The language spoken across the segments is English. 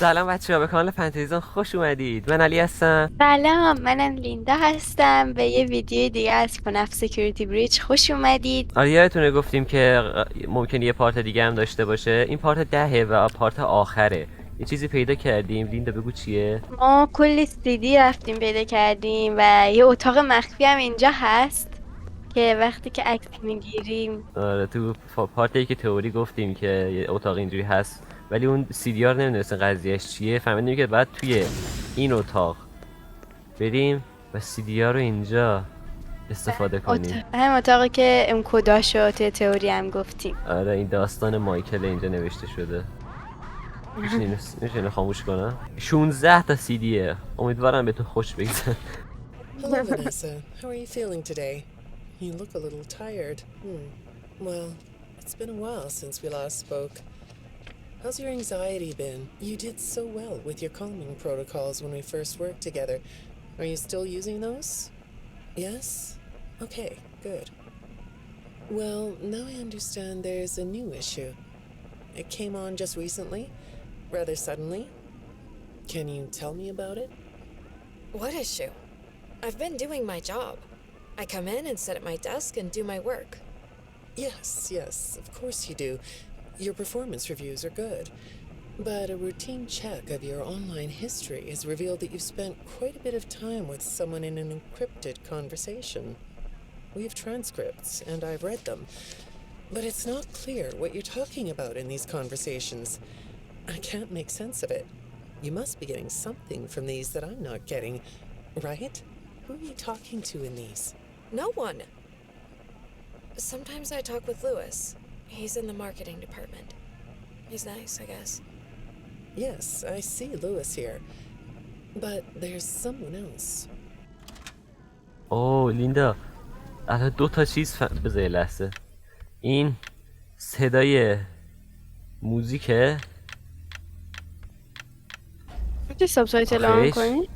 سلام بچه‌ها، به کانال فنتزی خوش اومدید. من علی هستم. سلام، منم لیندا هستم. به یه ویدیو دیگه از FNaF Security Breach خوش اومدید. آره یادتونه گفتیم که ممکنه یه پارت دیگه هم داشته باشه. این پارت 10 و پارت آخره. یه چیزی پیدا کردیم. لیندا بگو چیه؟ ما کلی CD رفتیم پیدا کردیم و یه اتاق مخفی هم اینجا هست که وقتی که عکس میگیریم آره تو پارتی که تئوری گفتیم که یه اتاق اینجوری هست، ولی اون CD رو نمیدونستن قضیهش چیه. فهمیدیم که بعد توی این اتاق بریم و CD رو اینجا استفاده کنیم. هم اتاقی که اون کداشو توی تئوری هم گفتیم. آره این داستان مایکل اینجا نوشته شده. میشه خاموش کنم. 16 تا CDه. امیدوارم به تو خوش بگذره. Hello, Vanessa. How are you feeling today? You look a little tired. Well, it's been a while since we last spoke. How's your anxiety been? You did so well with your calming protocols when we first worked together. Are you still using those? Yes? Okay, good. Well, now I understand there's a new issue. It came on just recently, rather suddenly. Can you tell me about it? What issue? I've been doing my job. I come in and sit at my desk and do my work. Yes, of course you do. Your performance reviews are good. But a routine check of your online history has revealed that you've spent quite a bit of time with someone in an encrypted conversation. We have transcripts, and I've read them. But it's not clear what you're talking about in these conversations. I can't make sense of it. You must be getting something from these that I'm not getting, right? Who are you talking to in these? No one. Sometimes I talk with Lewis. He's in the marketing department. He's nice, I guess. Yes, I see Lewis here. But there's someone else. اوه لیندا، الان دو تا چیز بذار یه لحظه. این صدای موزیکه. میتونی سابتایتل آن کنی؟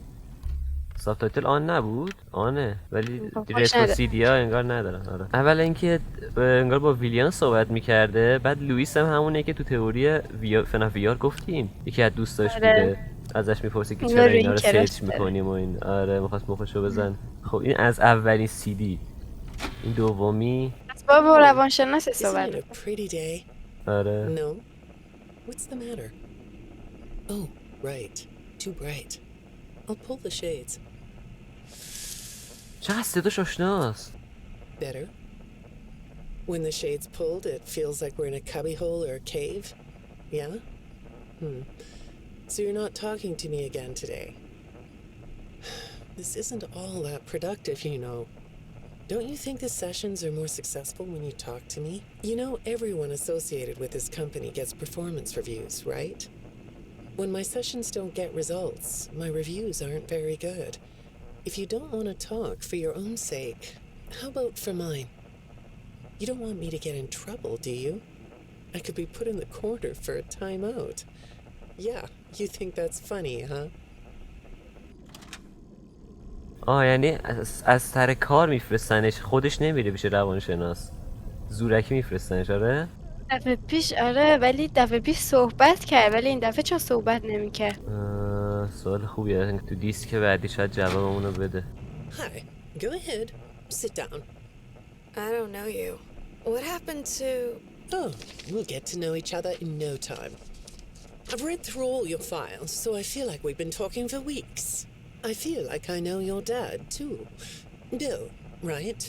سابتایتل آن نبود؟ آنه، ولی خوش رترو نده. CD ها انگار ندارن. آره. اول اینکه انگار با ویلیان صحبت میکرده، بعد لوئیس هم همونه که تو تئوری فناف ویار گفتیم یکی از دوستاش بوده. ازش میپرسه که چرا اینا رو سرچ میکنیم و این. آره میخواست مخشو بزن. خب این از اولین CD. این دومی. با روانشناس Isn't صحبت. it a pretty day? آره No? What's the matter? Oh, right. Too bright. I'll pull the shades. چقدر صداش آشناست. Better? When the shades pulled, it feels like we're in a cubbyhole or a cave? Yeah? So you're not talking to me again today? This isn't all that productive, you know. Don't you think the sessions are more successful when you talk to me? You know, everyone associated with this company gets performance reviews, right? When my sessions don't get results, my reviews aren't very good. If you don't want to talk for your own sake, how about for mine? You don't want me to get in trouble, do you? I could be put in the corner for a timeout. Yeah, you think that's funny, huh? یعنی از سر کار میفرستنش، خودش نمیره پیش روانشناس، زورکی میفرستنش. آره دفعه پیش آره، ولی دفعه پیش صحبت کرد، ولی این دفعه چرا صحبت نمیکرد؟ سوال خوبیه. تو دیسک بعدی شاید جوابمونو بده. Hi, go ahead. Sit down. I don't know you. What happened to... Oh, we'll get to know each other in no time. I've read through all your files, so I feel like we've been talking for weeks. I feel like I know your dad, too. Bill, right?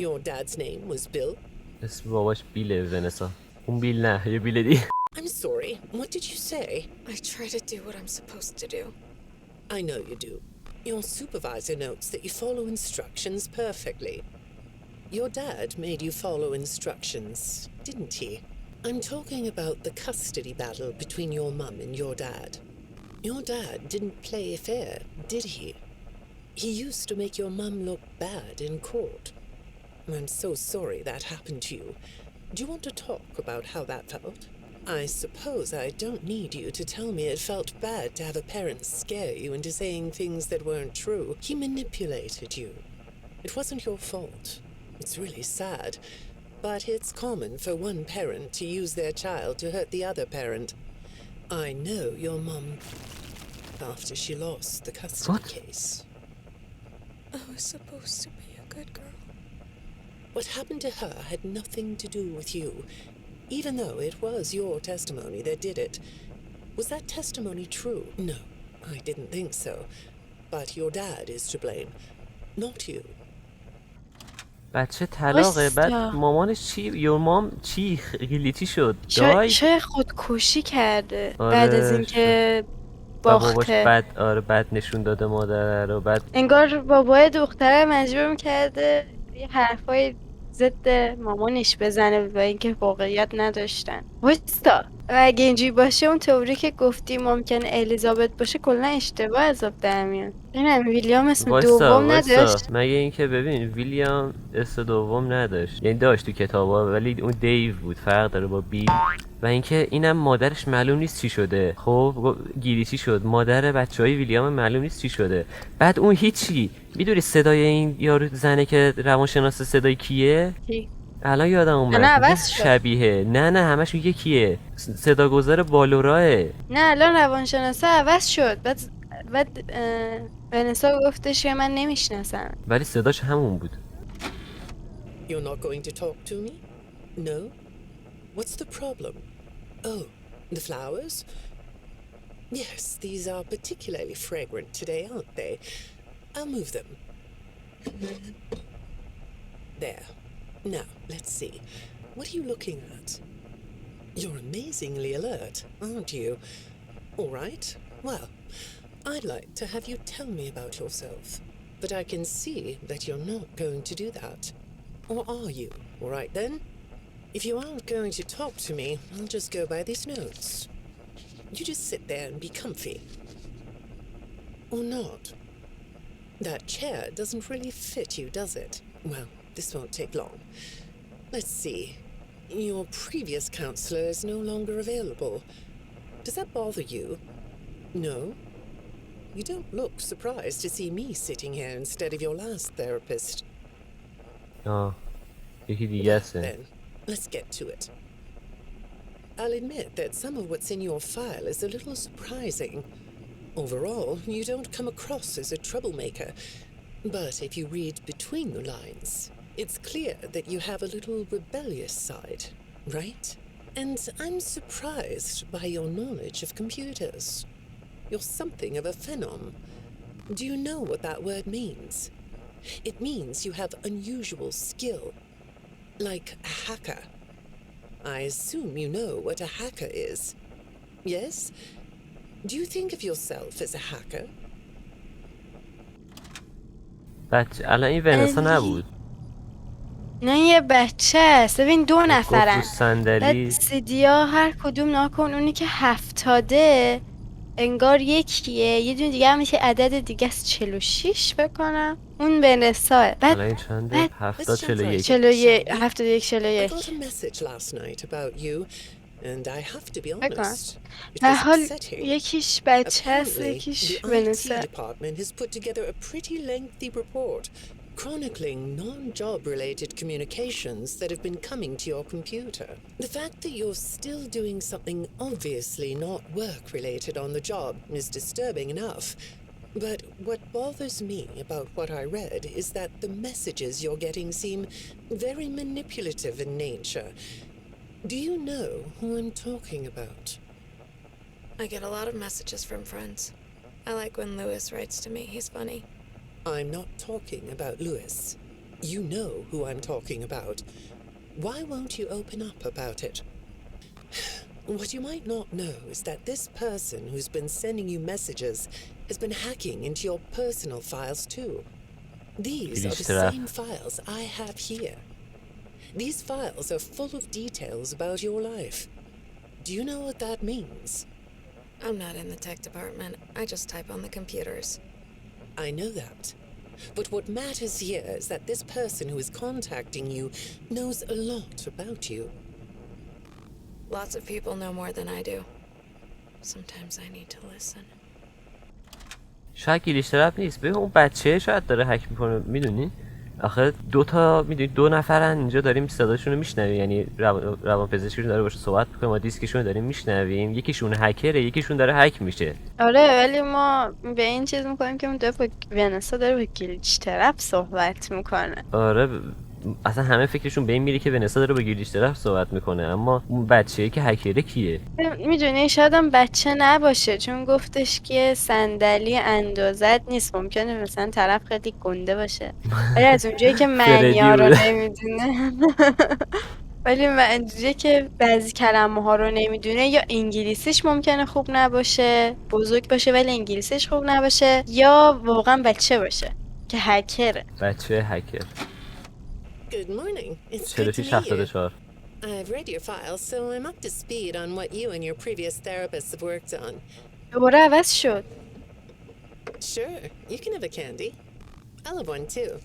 Your dad's name was Bill? اسم باباش بیله ونسا. اون بیل نه، یه بیل دی. I'm sorry, what did you say? I try to do what I'm supposed to do. I know you do. Your supervisor notes that you follow instructions perfectly. Your dad made you follow instructions, didn't he? I'm talking about the custody battle between your mum and your dad. Your dad didn't play fair, did he? He used to make your mum look bad in court. I'm so sorry that happened to you. Do you want to talk about how that felt? I suppose I don't need you to tell me it felt bad to have a parent scare you into saying things that weren't true. He manipulated you. It wasn't your fault. It's really sad. But it's common for one parent to use their child to hurt the other parent. I know your mum after she lost the custody case. I was supposed to be a good girl. What happened to her had nothing to do with you, even though it was your testimony that did it. Was that testimony true? No, I didn't think so. But your dad is to blame, not you. بچه طلاقه. بعد مامانش چی؟ یور مام چی؟ خیلیتی شد. شاید خودکشی کرده. بعد از اینکه باباش باخته. بد نشون داده مادر رو. بعد انگار بابای دختره مجبور میکرده یه حرفای ضد مامانش بزنه و اینکه واقعیت نداشتن. وایستا، و اگه اینجوری باشه اون تئوری که گفتی ممکنه الیزابت باشه کلا اشتباه حساب در میاد. این ویلیام اسم دوم نداشت. مگه اینکه ببین ویلیام اسم دوم نداشت، یعنی داشت تو کتابا ولی اون دیو بود، فرق داره با بی. و اینکه اینم مادرش معلوم نیست چی شده. خب گیریچی شد، مادر بچهای ویلیام معلوم نیست چی شده. بعد اون هیچی. میدونی صدای این یارو زنه که روانشناس صدای کیه؟ الان یادم اومد. شبیه. نه همشون یکیه. صداگذار بالوراه. نه الان روانشناسا عوض شد. بعد ونسا گفتش که من نمیشناسم. ولی صداش همون بود. You're not going to talk to me? No? What's the problem? Oh, the flowers? Yes, these are particularly fragrant today, aren't they? I'll move them. There. Now, let's see. What are you looking at? You're amazingly alert, aren't you? All right. Well, I'd like to have you tell me about yourself. But I can see that you're not going to do that. Or are you? All right then. If you aren't going to talk to me, I'll just go by these notes. You just sit there and be comfy. Or not. That chair doesn't really fit you, does it? Well, this won't take long. Let's see. Your previous counselor is no longer available. Does that bother you? No? You don't look surprised to see me sitting here instead of your last therapist. Then, let's get to it. I'll admit that some of what's in your file is a little surprising. Overall, you don't come across as a troublemaker. But if you read between the lines, it's clear that you have a little rebellious side, right? And I'm surprised by your knowledge of computers. You're something of a phenom. Do you know what that word means? It means you have unusual skill, like a hacker. I assume you know what a hacker is. Yes? Do you think of yourself as a hacker? بچه الان این ونسا نبود. نه یه بچه است. ببین 2 نفرن. صندلی سیدیا هر کدوم ناکن. اونی که 70 انگار یکیه. یه دونه دیگه هم میشه عدد دیگه است 46 بکنم. اون ونساه. الان این چنده؟ 70 41. 71 41. I got a message last night about you and I have to be honest. در حال یکیش بچه است یکیش ونسا. The IT department has put together a pretty lengthy report chronicling non-job related communications that have been coming to your computer. The fact that you're still doing something obviously not work related on the job is disturbing enough. But what bothers me about what I read is that the messages you're getting seem very manipulative in nature. Do you know who I'm talking about? I get a lot of messages from friends. I like when Lewis writes to me. He's funny. I'm not talking about Lewis. You know who I'm talking about. Why won't you open up about it? What you might not know is that this person who's been sending you messages has been hacking into your personal files too. These are the same files I have here. These files are full of details about your life. Do you know what that means? I'm not in the tech department. I just type on the computers. I know that. But what matters here is that this person who is contacting you knows a lot about you. Lots of people know more than I do. Sometimes I need to listen. شاید گلیش طرف نیست. ببین اون بچه شاید داره هک میکنه. میدونی؟ آخه میدونی 2 نفرن اینجا داریم صداشون رو میشنویم، یعنی روانپزشکشون داره باشه صحبت میکنه، ما دیسکشون رو داریم میشنویم، یکیشون هکره یکیشون داره هک میشه. آره ولی ما به این چیز میکنیم که اون داره با ونسا داره با گلیچ طرف صحبت میکنه. آره اصلا همه فکرشون به این میره که ونسا داره با گلیچ طرف صحبت میکنه، اما اون بچه‌ای که هکره کیه؟ میدونی شاید هم بچه نباشه، چون گفتش که صندلی اندازت نیست، ممکنه مثلا طرف خیلی گنده باشه، ولی از اونجایی که معنی ها رو نمیدونه ولی اونجایی که بعضی کلمه ها رو نمیدونه، یا انگلیسیش ممکنه خوب نباشه، بزرگ باشه ولی انگلیسیش خوب نباشه، یا واقعا بچه باشه که هکره. بچه هکر. Good morning. It's good to 46 meet you. 74. I've read your file, so I'm up to speed on what you and your previous therapists have worked on. دوباره عوض شد. Sure, you can have a candy. I'll have one too.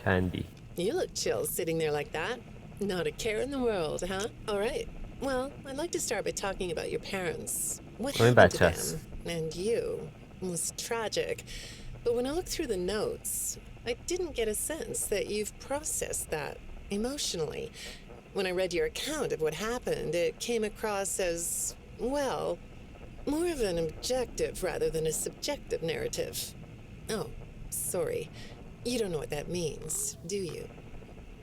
کندی. You look chill sitting there like that. Not a care in the world, huh? All right. Well, I'd like to start by talking about your parents. What happened to them and you was tragic. But when I looked through the notes, I didn't get a sense that you've processed that emotionally. When I read your account of what happened, it came across as, well, more of an objective rather than a subjective narrative. Oh, sorry. You don't know what that means, do you?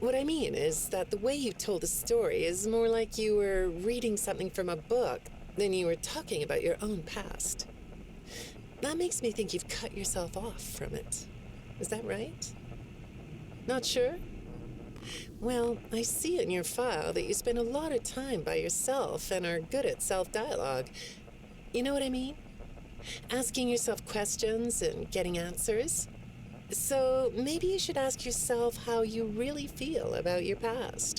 What I mean is that the way you told the story is more like you were reading something from a book than you were talking about your own past. That makes me think you've cut yourself off from it. Is that right? Not sure? Well, I see in your file that you spend a lot of time by yourself and are good at self-dialogue. You know what I mean? Asking yourself questions and getting answers. So maybe you should ask yourself how you really feel about your past.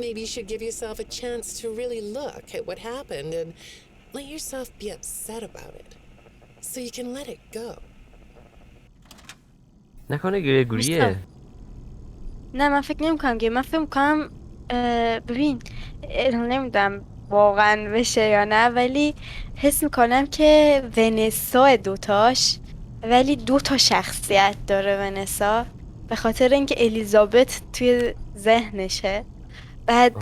Maybe you should give yourself a chance to really look at what happened and let yourself be upset about it. So you can let it go. نکنه گریگوریه؟ نه من فکر نمی‌کنم که، من فکر می‌کنم ببین نمیدونم واقعا بشه یا نه، ولی حس میکنم که ونسا دوتاش، ولی 2 شخصیت داره ونسا، به خاطر اینکه الیزابت توی ذهنشه، بعد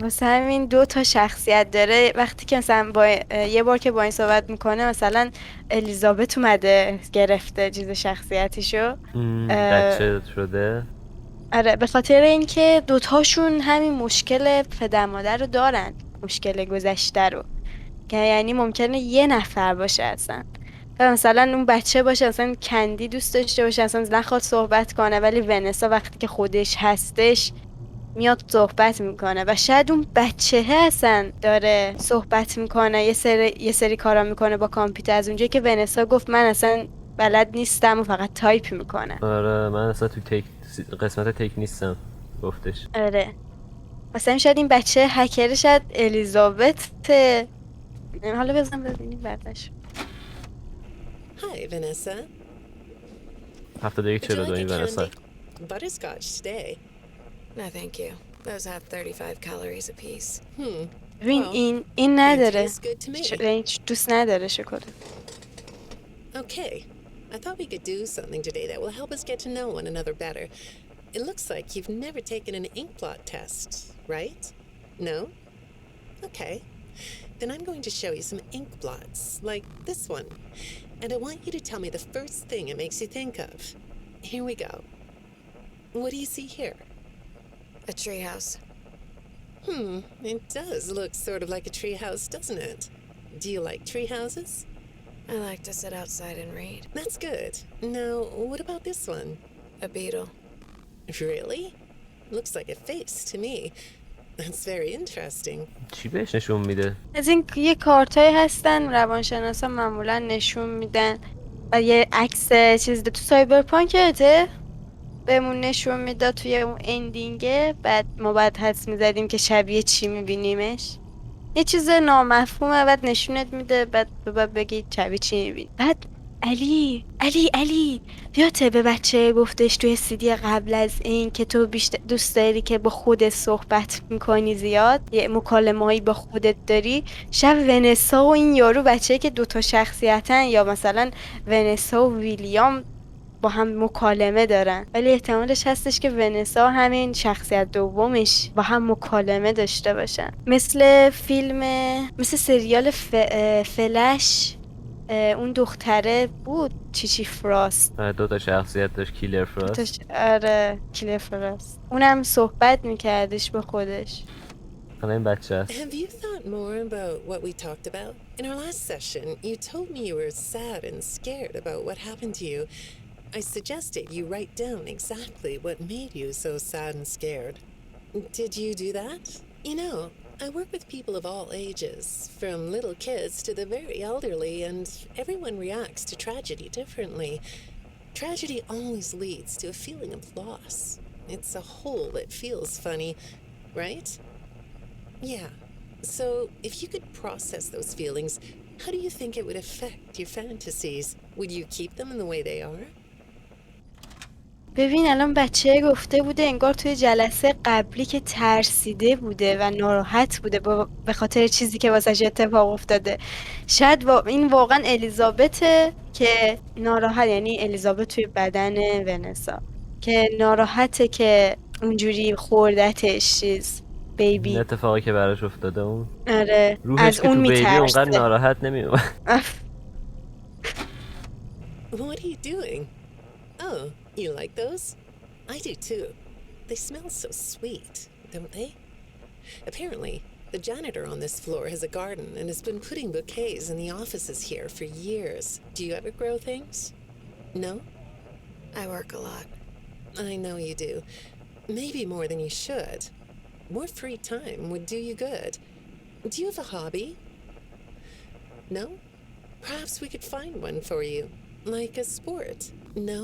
واسه همین 2 شخصیت داره. وقتی که مثلا یه بار که با این صحبت میکنه، مثلا الیزابت اومده گرفته چیز شخصیتیشو، بچه شده. آره به خاطر اینکه 2 همین مشکل پدر مادر رو دارن، مشکل گذشته رو، که یعنی ممکنه یه نفر باشه اصلا، مثلا اون بچه باشه اصلا کندی دوست داشته باشه اصلا نخواد صحبت کنه، ولی ونسا وقتی که خودش هستش میاد صحبت میکنه، و شاید اون بچه اصلا داره صحبت میکنه، یه سری کارا میکنه با کامپیوتر، از اونجایی که ونسا گفت من اصلا بلد نیستم و فقط تایپ میکنه. آره من اصلا تو قسمت تک نیستم گفتش. آره مثلا شاید این بچه هکر، شاید الیزابت. حالا بزن ببینیم بعدش. Hi, Vanessa. 71 Would you like 42 a این ونسا. candy? Butterscotch today. No, thank you. Those have 35 calories apiece. ببین Well, این it نداره، tastes good to me. یعنی دوست نداره شکلات. Okay, I thought we could do something today that will help us get to know one another better. It looks like you've never taken an ink blot test, right? No? Okay. Then I'm going to show you some ink blots, like this one. And I want you to tell me the first thing it makes you think of. Here we go. What do you see here? A treehouse. It does look sort of like a treehouse, doesn't it? Do you like treehouses? I like to sit outside and read. That's good. Now, what about this one? A beetle. Really? Looks like a face to me. That's very interesting. چی بهش نشون میده؟ از این یه کارتایی هستن روانشناسا معمولا نشون میدن، و یه عکس چیز تو سایبرپانکته بهمون نشون میداد توی اون اندینگه، بعد ما بعد حدس میزدیم که شبیه چی میبینیمش، یه چیز نامفهومه، بعد نشونت میده، بعد بگید شبیه چی میبینی. بعد علی یاته به بچه گفتش توی سیدی قبل از این که تو بیشتر دوست داری که با خودت صحبت میکنی، زیاد یه مکالمه هایی با خودت داری. شب ونسا و این یارو بچه که 2 شخصیتن، یا مثلا ونسا و ویلیام با هم مکالمه دارن، ولی احتمالش هستش که ونسا همین شخصیت دومش با هم مکالمه داشته باشن، مثل سریال فلش. اون دختره بود چیچی فراست. دو تا شخصیت داشت، کیلر فراست. آره کیلر فراست. اونم صحبت میکردش با خودش. حالا این بچه است. Have you thought more about what we talked about? In our last session, you told me you were sad and scared about what happened to you. I suggested you write down exactly what made you so sad and scared. Did you do that? You know, I work with people of all ages, from little kids to the very elderly, and everyone reacts to tragedy differently. Tragedy always leads to a feeling of loss. It's a hole that feels funny, right? Yeah. So, if you could process those feelings, how do you think it would affect your fantasies? Would you keep them in the way they are? ببین الان بچه گفته بوده انگار توی جلسه قبلی که ترسیده بوده و ناراحت بوده به خاطر چیزی که واسش اتفاق افتاده. شاید این واقعا الیزابته که ناراحت، یعنی الیزابت توی بدن ونسا که ناراحته که اونجوری خوردتش چیز این بیبی. اتفاقی که براش افتاده اون آره روحش از که اون تو بیبی میترسه. اونقدر ناراحت نمیومد. What are you doing? Oh, you like those? I do too. They smell so sweet, don't they? Apparently, the janitor on this floor has a garden and has been putting bouquets in the offices here for years. Do you ever grow things? No? I work a lot. I know you do. Maybe more than you should. More free time would do you good. Do you have a hobby? No? Perhaps we could find one for you. Like a sport? No?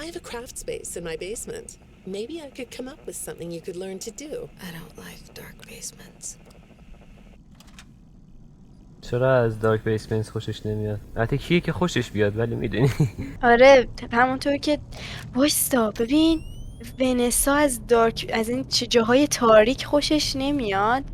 I have a craft space in my basement. Maybe I could come up with something you could learn to do. I don't like dark basements. چرا از دارک بیسمنتس خوشش نمیاد؟ البته کیه که خوشش بیاد، ولی میدونی. آره همونطور که وایستا ببین ونسا از این جاهای تاریک خوشش نمیاد،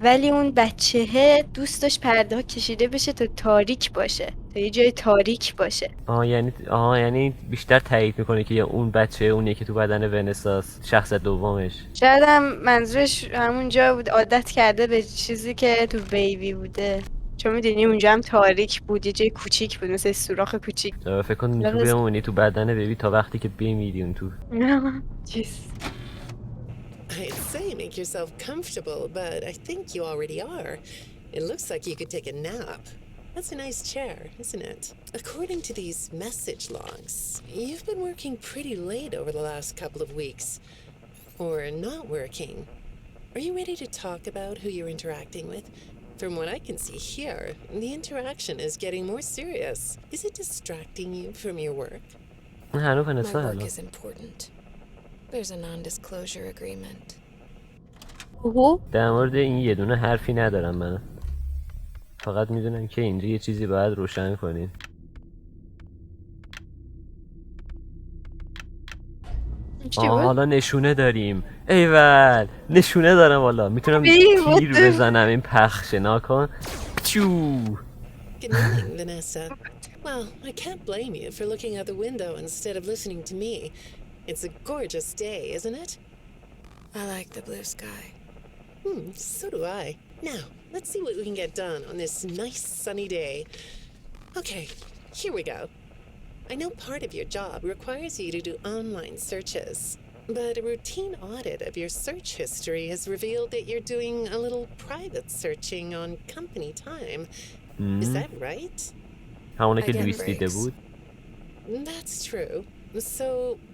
ولی اون بچهه دوست داشت پرده ها کشیده بشه تا تاریک باشه، تا یه جای تاریک باشه. یعنی بیشتر تایید میکنه که اون بچه اونیه که تو بدن ونساست، شخص دومش. شاید هم منظورش همونجا بود، عادت کرده به چیزی که تو بیبی بوده، چون میدونی اونجا هم تاریک بود، یه جای کوچیک بود مثل سوراخ کوچیک. فکر کن میتونی بمونی تو بدن بیبی تا وقتی که بمیری اون تو. چیز I'd say make yourself comfortable, but I think you already are. It looks like you could take a nap. That's a nice chair, isn't it? According to these message logs, you've been working pretty late over the last couple of weeks. Or not working. Are you ready to talk about who you're interacting with? From what I can see here, the interaction is getting more serious. Is it distracting you from your work? My work is important. There's a non-disclosure agreement. در مورد این یه دونه حرفی ندارم من. فقط میدونم که اینجا یه چیزی باید روشن کنیم. حالا نشونه داریم. ایول نشونه دارم، حالا میتونم تیر بزنم. این پخشه ناکن. چو. Good morning, Vanessa. Well, I can't blame you for looking out the window instead of listening to me. It's a gorgeous day, isn't it? I like the blue sky. So do I. Now, let's see what we can get done on this nice sunny day. Okay, here we go. I know part of your job requires you to do online searches, but a routine audit of your search history has revealed that you're doing a little private searching on company time. Is that right? همونه که لویس دیده بود. That's true. So,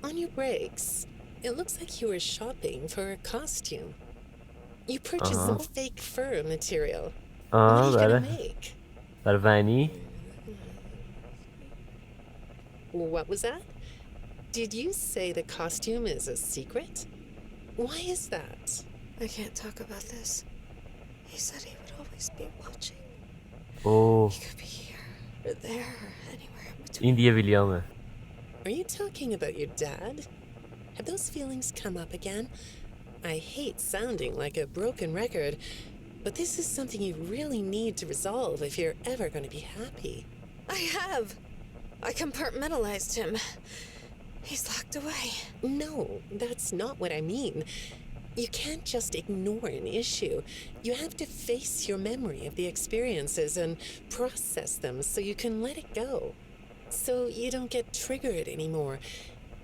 on your breaks, it looks like you were shopping for a costume. You purchased some fake fur material. What are you gonna make? برای ونی؟ What was that? Did you say the costume is a secret? Why is that? I can't talk about this. He said he would always be watching. Oh. He could be here, or there, or anywhere in between. این دیگه ویلیامه. Are you talking about your dad? Have those feelings come up again? I hate sounding like a broken record, but this is something you really need to resolve if you're ever going to be happy. I have! I compartmentalized him. He's locked away. No, that's not what I mean. You can't just ignore an issue. You have to face your memory of the experiences and process them so you can let it go. So you don't get triggered anymore.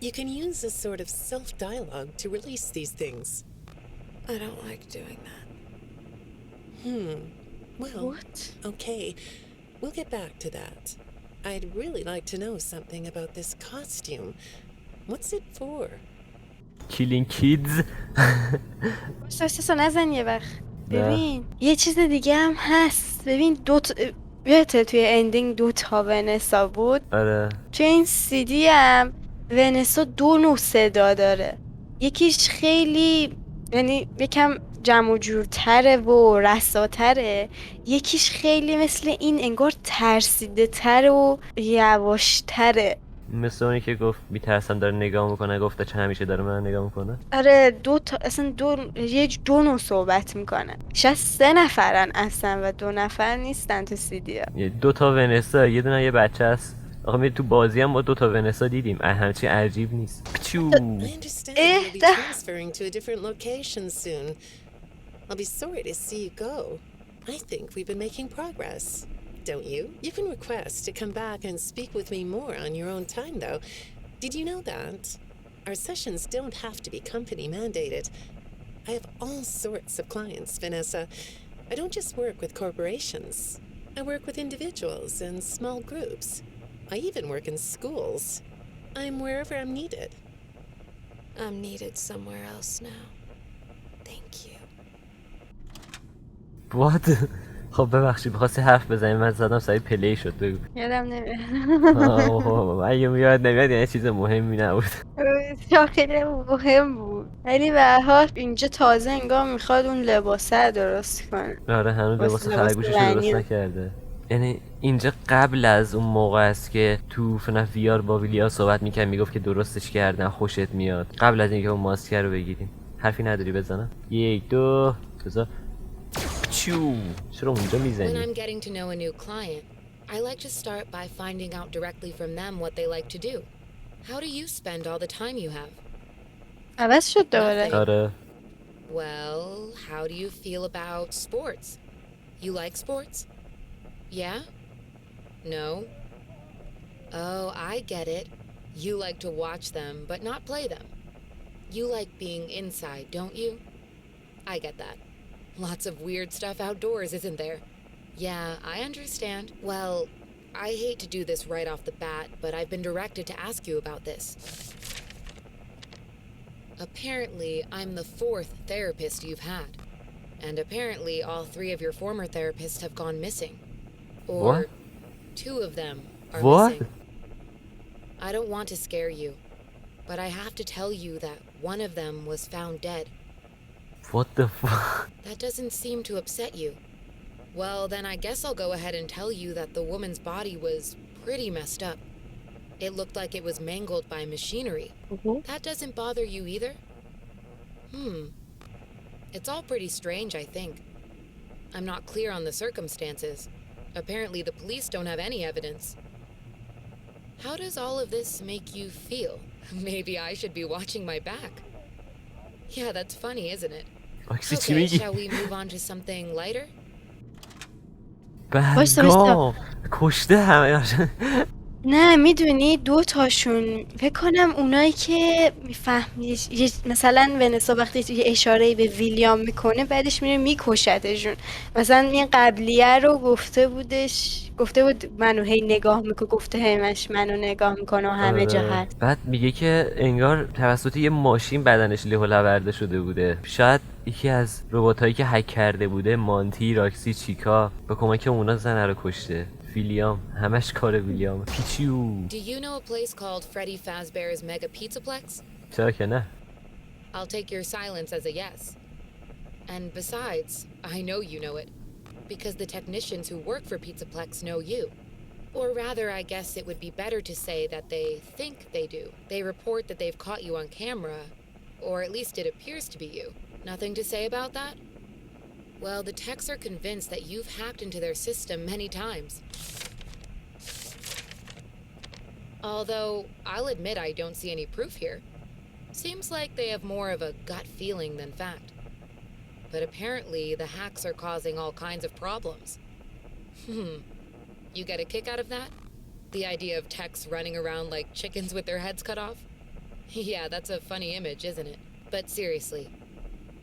You can use a sort of self-dialogue to release these things. I don't like doing that. Well, What? okay. We'll get back to that. I'd really like to know something about this costume. What's it for? Killing kids. واسه نزن یه وقت. ببین یه چیز دیگه هم هست. ببین یادته توی اندینگ 2 ونسا بود. آره. توی این CD هم ونسا 2 نوع صدا داره. یکیش خیلی یعنی یکم جمع و جورتره و رساتره، یکیش خیلی مثل این انگار ترسیده تر و یواشتره. مثل اونی که گفت میترسم داره نگاه میکنه، گفته چه همیشه داره من نگاه میکنه. آره اصلا دو نوع صحبت میکنن. شاید 3 نفرن اصلا و 2 نفر نیستن تو CD ها. 2 ونسا، یه دونه یه بچه است. آقا می تو بازی هم ما 2 ونسا دیدیم. همچین عجیب نیست. پچو. I understand you'll be transferring to a different location soon. I'll be sorry to see you go. I think we've been making progress. Don't you? You can request to come back and speak with me more on your own time, though. Did you know that? Our sessions don't have to be company mandated. I have all sorts of clients, Vanessa. I don't just work with corporations. I work with individuals and small groups. I even work in schools. I'm wherever I'm needed. I'm needed somewhere else now. Thank you. What? خب ببخشید می‌خواستی حرف بزنی، من زدم سری پلی شد. بگو. یادم نمیاد. اگه یاد نمیاد یعنی چیز مهمی نبود. خیلی مهم بود، ولی به هر حال اینجا تازه انگار میخواد اون لباسه رو درست کنه. آره هنوز لباس خرگوشش رو درست نکرده. یعنی اینجا قبل از اون موقع است که تو فناف ویار با ویلیا صحبت میکنم، میگفت که درستش کردن خوشت میاد. قبل از اینکه اون ماسکر رو بگیریم. حرفی نداری بزنم؟ 1 2 3 چو. چرا اونجا میزنی؟ When I'm getting to know a new client, I like to start by finding out directly from them what they like to do. How do you spend all the time you have? عوض شد دوباره. آره. Well, how do you feel about sports? You like sports? Yeah? No? Oh, I get it. You like to watch them, but not play them. You like being inside, don't you? I get that. Lots of weird stuff outdoors, isn't there? Yeah, I understand. Well, I hate to do this right off the bat, but I've been directed to ask you about this. Apparently, I'm the 4th therapist you've had. And apparently, all 3 of your former therapists have gone missing. Or What? 2 of them are What? missing. I don't want to scare you, but I have to tell you that one of them was found dead. What the fuck? That doesn't seem to upset you. Well, then I guess I'll go ahead and tell you that the woman's body was pretty messed up. It looked like it was mangled by machinery. That doesn't bother you either? It's all pretty strange, I think. I'm not clear on the circumstances. Apparently the police don't have any evidence. How does all of this make you feel? Maybe I should be watching my back. Yeah, that's funny, isn't it? Okay, shall we move on to something lighter? برگام کشته همه. نه میدونی 2 تاشون فکر کنم اونایی که میفهمی مثلا ونسا وقتی یه اشاره به ویلیام میکنه بعدش میره میکشتشون. مثلا این قبلیه رو گفته بود منو هی نگاه میکنه، گفته همش منو نگاه میکنه و همه جا هست. بعد میگه که انگار توسط یه ماشین بدنش له و لورده شده بوده. شاید یکی از رباتایی که هک کرده بوده، مانتی، راکسی، چیکا، با کمک اونا زنه رو کشته. ویلیام همش کار ویلیام. پیچیو. Do you know a place called Freddy Fazbear's Mega Pizzaplex? چرا که نه. I'll take your silence as a yes. And besides, I know you know it. Because the technicians who work for Pizzaplex know you. Or rather, I guess it would be better to say that they think they do. They report that they've caught you on camera. Or at least it appears to be you. Nothing to say about that? Well, the techs are convinced that you've hacked into their system many times. Although, I'll admit I don't see any proof here. Seems like they have more of a gut feeling than fact. But apparently, the hacks are causing all kinds of problems. You get a kick out of that? The idea of techs running around like chickens with their heads cut off? Yeah, that's a funny image, isn't it? But seriously,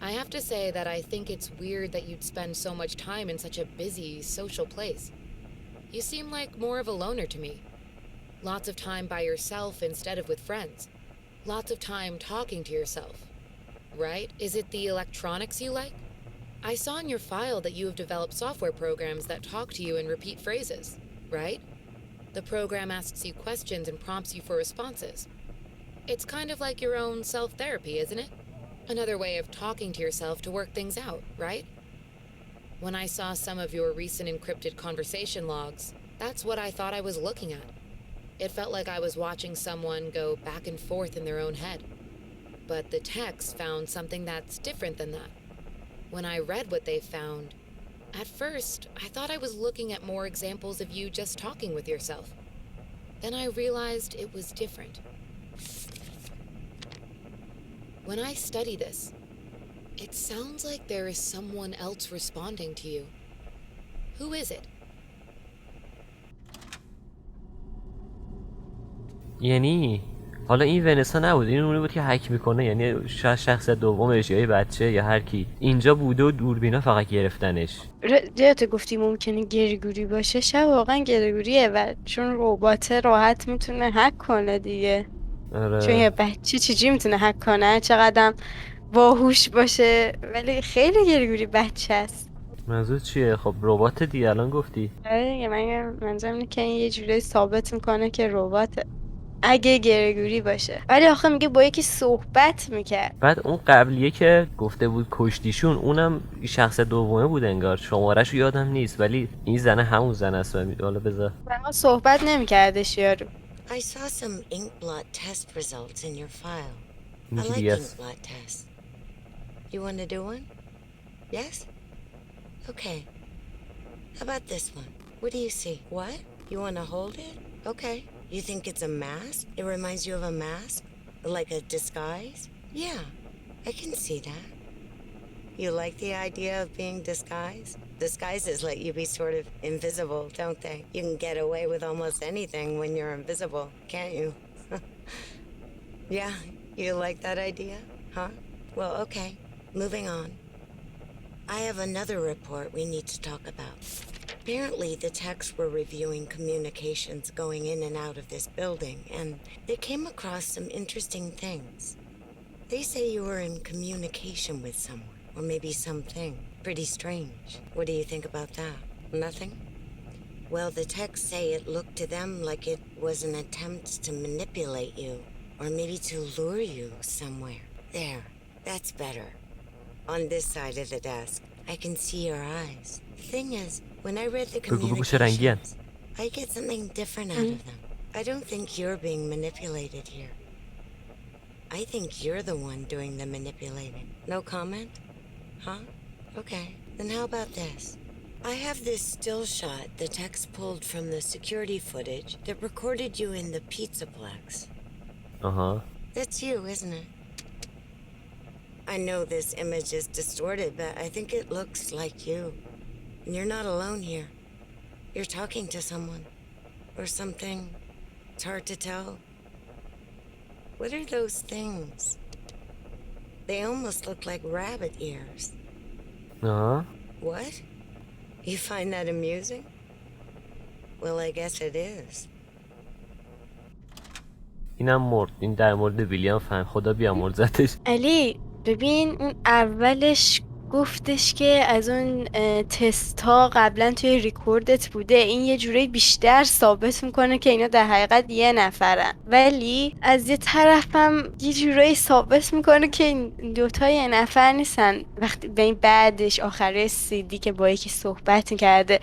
I have to say that I think it's weird that you'd spend so much time in such a busy, social place. You seem like more of a loner to me. Lots of time by yourself instead of with friends. Lots of time talking to yourself. Right? Is it the electronics you like? I saw in your file that you have developed software programs that talk to you in repeat phrases, right? The program asks you questions and prompts you for responses. It's kind of like your own self-therapy, isn't it? Another way of talking to yourself to work things out, right? When I saw some of your recent encrypted conversation logs, that's what I thought I was looking at. It felt like I was watching someone go back and forth in their own head. But the text found something that's different than that. When I read what they found, at first, I thought I was looking at more examples of you just talking with yourself. Then I realized it was different. When I study this, it sounds like there is someone else responding to you. Who is it? یعنی حالا این ونسا نبود، این اونی بود که هک میکنه، یعنی شاید شخص دومش یا یه بچه یا هر کی اینجا بوده و دوربینا فقط گرفتنش. جهت گفتی ممکنه گریگوری باشه، شاید واقعا گریگوریه و چون ربات راحت میتونه هک کنه دیگه. آره. چون یه بچه چجوری میتونه هک کنه؟ چقدرم باهوش باشه، ولی خیلی گریگوری بچه است. منظور چیه؟ خب ربات دیگه الان گفتی. آره دیگه، منظورم اینه که این یه جوری ثابت میکنه که رباته اگه گریگوری باشه. ولی آخه میگه با یکی صحبت میکرد. بعد اون قبلیه که گفته بود کشتیشون، اونم شخص دومه بود انگار، شماره‌شو یادم نیست، ولی این زنه همون زن است. حالا بذار واقعا صحبت نمیکردش یارو. I saw some ink blot test results in your file. I یکی like دیگه ink است. blot tests. You want to do one? Yes? Okay. How about this one? What do you see? What? You want to hold it? Okay. You think it's a mask? It reminds you of a mask? Like a disguise? Yeah, I can see that. You like the idea of being disguised? Disguises let you be sort of invisible, don't they? You can get away with almost anything when you're invisible, can't you? Yeah, you like that idea? Huh? Well, okay. Moving on. I have another report we need to talk about. Apparently, the techs were reviewing communications going in and out of this building, and they came across some interesting things. They say you were in communication with someone, or maybe something. Pretty strange. What do you think about that? Nothing? Well, the techs say it looked to them like it was an attempt to manipulate you, or maybe to lure you somewhere. There, that's better. On this side of the desk, I can see your eyes. The thing is, when I read the communications, I get something different out of them. I don't think you're being manipulated here. I think you're the one doing the manipulating. No comment? Huh? Okay. Then how about this? I have this still shot the techs pulled from the security footage that recorded you in the Pizzaplex. Uh-huh. That's you, isn't it? I know this image is distorted, but I think it looks like you. And you're not alone here. You're talking to someone. Or something. It's hard to tell. What are those things? They almost look like rabbit ears. Uh-huh. What? You find that amusing? Well, I guess it is. اینم مرد. این در مورد ویلیام فهم. خدا بیامرزتش. علی ببین، اون اولش گفتش که از اون تست ها قبلا توی ریکوردت بوده. این یه جوری بیشتر ثابت میکنه که اینا در حقیقت یه نفرن، ولی از یه طرفم یه جوری ثابت میکنه که این دوتا یه نفر نیستن. وقتی به این بعدش آخره سیدی که با یکی صحبت میکرده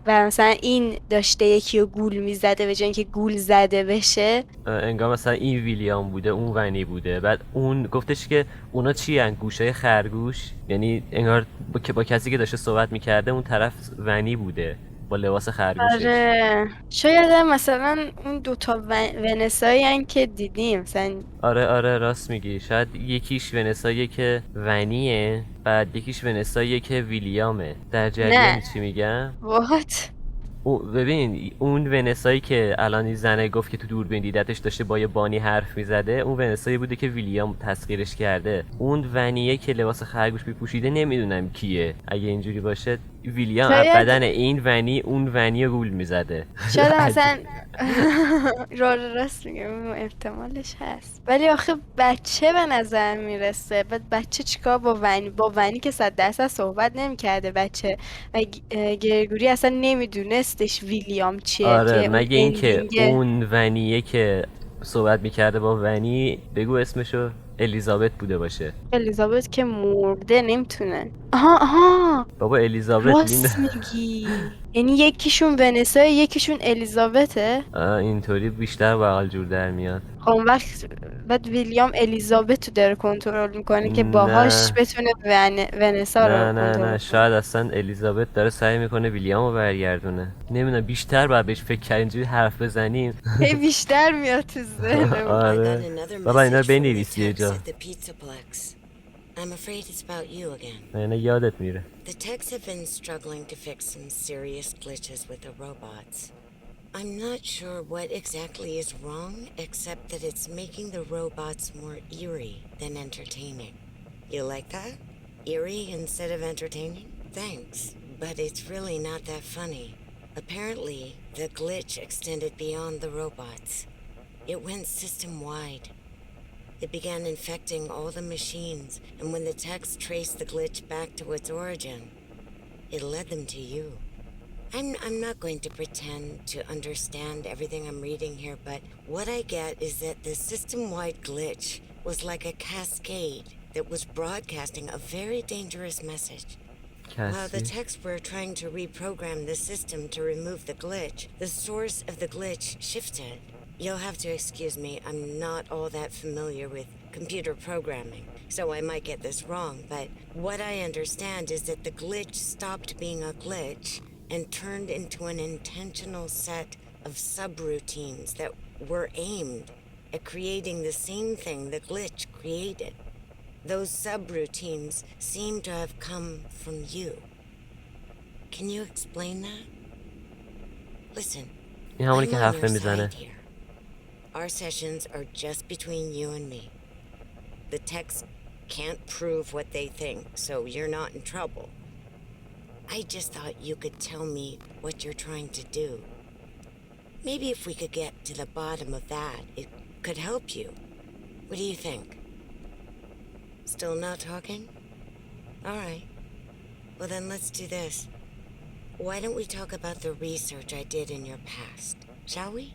و مثلا این داشته یکی رو گول میزده به جای اینکه گول زده بشه، انگار مثلا این ویلیام بوده، اون ونی بوده. بعد اون گفتش که اونا چی هن؟ گوشای خرگوش. یعنی انگار با کسی که داشته صحبت میکرده اون طرف ونی بوده. با لباس خرگوشش. آره شاید هم مثلا اون دوتا ونسایی که دیدیم مثلا. آره راست میگی، شاید یکیش ونساییه که ونیه، بعد یکیش ونساییه که ویلیامه. در جریان نه چی میگم؟ وات ببین اون ونسایی که الان این زنه گفت که تو دوربین دیدتش داشته با یه بانی حرف میزده، اون ونسایی بوده که ویلیام تسخیرش کرده. اون ونیه که لباس خرگوش میپوشیده نمیدونم کیه. اگه اینجوری باشه ویلیام از شاید بدن این ونی اون ونی گول میزده. شاید مثلا راست میگم احتمالش هست، ولی آخه بچه به نظر میرسه. بعد بچه چیکار با ونی که 100% صحبت نمیکرده بچه و گرگوری اصلا نمیدونستش ویلیام چیه آره که اون مگه اینکه اندینگه. اون ونیه که صحبت میکرده با ونی، بگو اسمشو، الیزابت بوده باشه. الیزابت که مرده نمیتونه. آها بابا الیزابت لین. راست میگی، یعنی یکیشون ونسا یکیشون الیزابته. اینطوری بیشتر بغل جور در میاد. خب اون وقت بعد ویلیام الیزابت رو داره کنترل میکنه که باهاش نه بتونه ونسا رو کنترل نه کنه. شاید اصلا الیزابت داره سعی میکنه ویلیامو برگردونه. نمیدونم، بیشتر باید بهش فکر کرد، اینجوری حرف بزنیم. هی بیشتر میاد تو ذهنمون. I got آره another بابا اینا رو message from the بنویسی یه techs جا، at the Pizzaplex. I'm afraid it's about you again. اینا یادت میره. The techs have been struggling to fix some serious glitches with the robots. I'm not sure what exactly is wrong, except that it's making the robots more eerie than entertaining. You like that? Eerie instead of entertaining? Thanks, but it's really not that funny. Apparently, the glitch extended beyond the robots. It went system-wide. It began infecting all the machines, and when the techs traced the glitch back to its origin, it led them to you. I'm not going to pretend to understand everything I'm reading here, but what I get is that the system-wide glitch was like a cascade that was broadcasting a very dangerous message. While the کسی techs were trying to reprogram the system to remove the glitch, the source of the glitch shifted. You'll have to excuse me, I'm not all that familiar with computer programming, so I might get this wrong, but what I understand is that the glitch stopped being a glitch and turned into an intentional set of subroutines that were aimed at creating the same thing the glitch created. Those subroutines seem to have come from you. Can you explain that? Listen, این همونی I'm که on حرف your میزنه. side here. Our sessions are just between you and me. The techs can't prove what they think, so you're not in trouble. I just thought you could tell me what you're trying to do. Maybe if we could get to the bottom of that, it could help you. What do you think? Still not talking? All right. Well, then let's do this. Why don't we talk about the research I did in your past, shall we?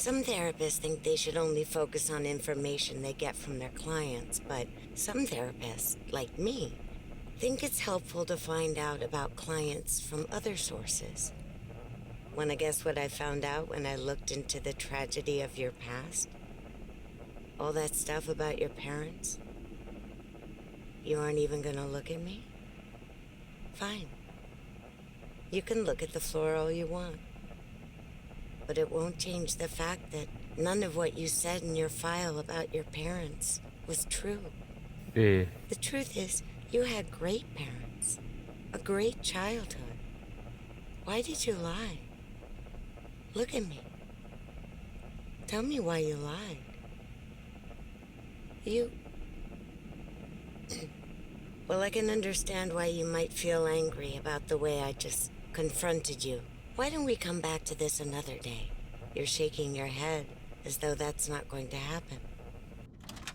Some therapists think they should only focus on information they get from their clients, but some therapists, like me, think it's helpful to find out about clients from other sources. Wanna guess what I found out when I looked into the tragedy of your past? All that stuff about your parents? You aren't even gonna look at me? Fine. You can look at the floor all you want. But it won't change the fact that none of what you said in your file about your parents was true. The truth is, you had great parents, a great childhood. Why did you lie? Look at me. Tell me why you lied. You... Well, I can understand why you might feel angry about the way I just confronted you. Why don't we come back to this another day? You're shaking your head as though that's not going to happen.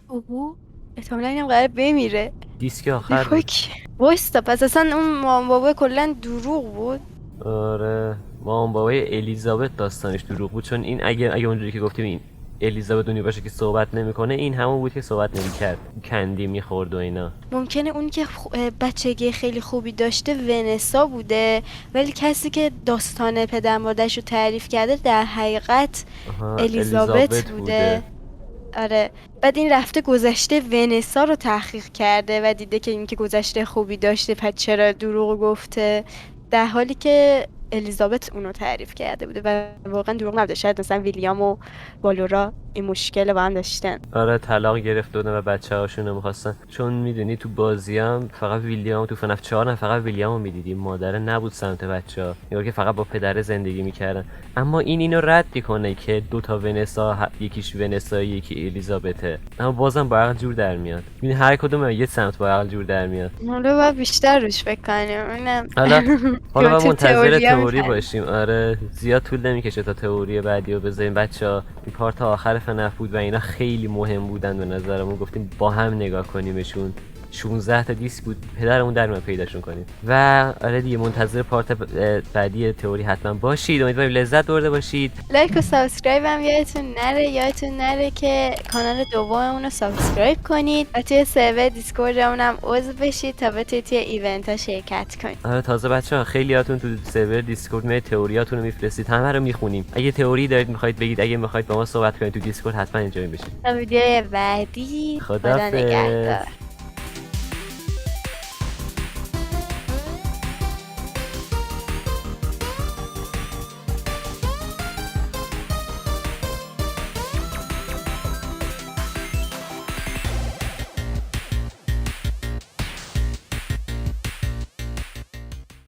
اوهو احتمالا اینم قرار بمیره. دیسک آخر بود. وایستا پس اصلا اون مام بابا کلا دروغ بود. آره مامان بابای الیزابت داستانش دروغ بود، چون این اگه اونجوری که گفتیم این الیزابت اونی باشه که صحبت نمیکنه، این همون بود که صحبت نمیکرد، کندی میخورد و اینا. ممکنه اون که بچگی خیلی خوبی داشته ونسا بوده، ولی کسی که داستان پدر مادرش رو تعریف کرده در حقیقت الیزابت بوده. آره بعد این رفته گذشته ونسا رو تحقیق کرده و دیده که این که گذشته خوبی داشته، پس چرا دروغ گفته، در حالی که الیزابت اونو تعریف کرده بوده و واقعا دروغ نبوده. شاید مثلا ویلیام و والورا این مشکل با هم داشتن. آره طلاق گرفت بودن و بچه‌هاشون رو می‌خواستن، چون میدونی تو بازی هم فقط ویلیام، تو فناف 4 هم فقط ویلیامو می‌دیدیم، مادره نبود سمت بچه‌ها، انگار که فقط با پدر زندگی می‌کردن. اما این اینو رد می‌کنه که دو تا ونسا، یکیش ونسا یکی الیزابته، اما بازم با عقل جور در میاد. ببین هر کدوم یه سمت با عقل جور در میاد. حالا باید بیشتر روش فکر کنیم. اینم حالا باید تو منتظر تئوری هم تئوری هست. باشیم. آره زیاد طول نمیکشه تا تئوری بعدی رو بذاریم. بچه‌ها این پارت آخر فناف بود و اینا خیلی مهم بودن به نظرمون، گفتیم با هم نگاه کنیمشون. 16 تا دیسک بود، پدرمون در اومد پیداشون کنیم. و آره دیگه منتظر پارت بعدی تئوری حتما باشید. امیدواریم لذت برده باشید. لایک و سابسکرایب هم یادتون نره که کانال دوممون رو سابسکرایب کنید و توی سرور دیسکوردمون هم عضو بشید تا بتونید توی ایونت ها شرکت کنید. آره تازه بچه‌ها خیلیاتون تو سرور دیسکورد میاد تئوریاتون رو میفرستید، همه رو میخونیم. اگه تئوری دارید میخواید بگید، اگه میخواید با ما صحبت کنید تو دیسکورد حتما اینجا بشید. تا ویدیوی بعدی، خدا خدافظ. نگهدار.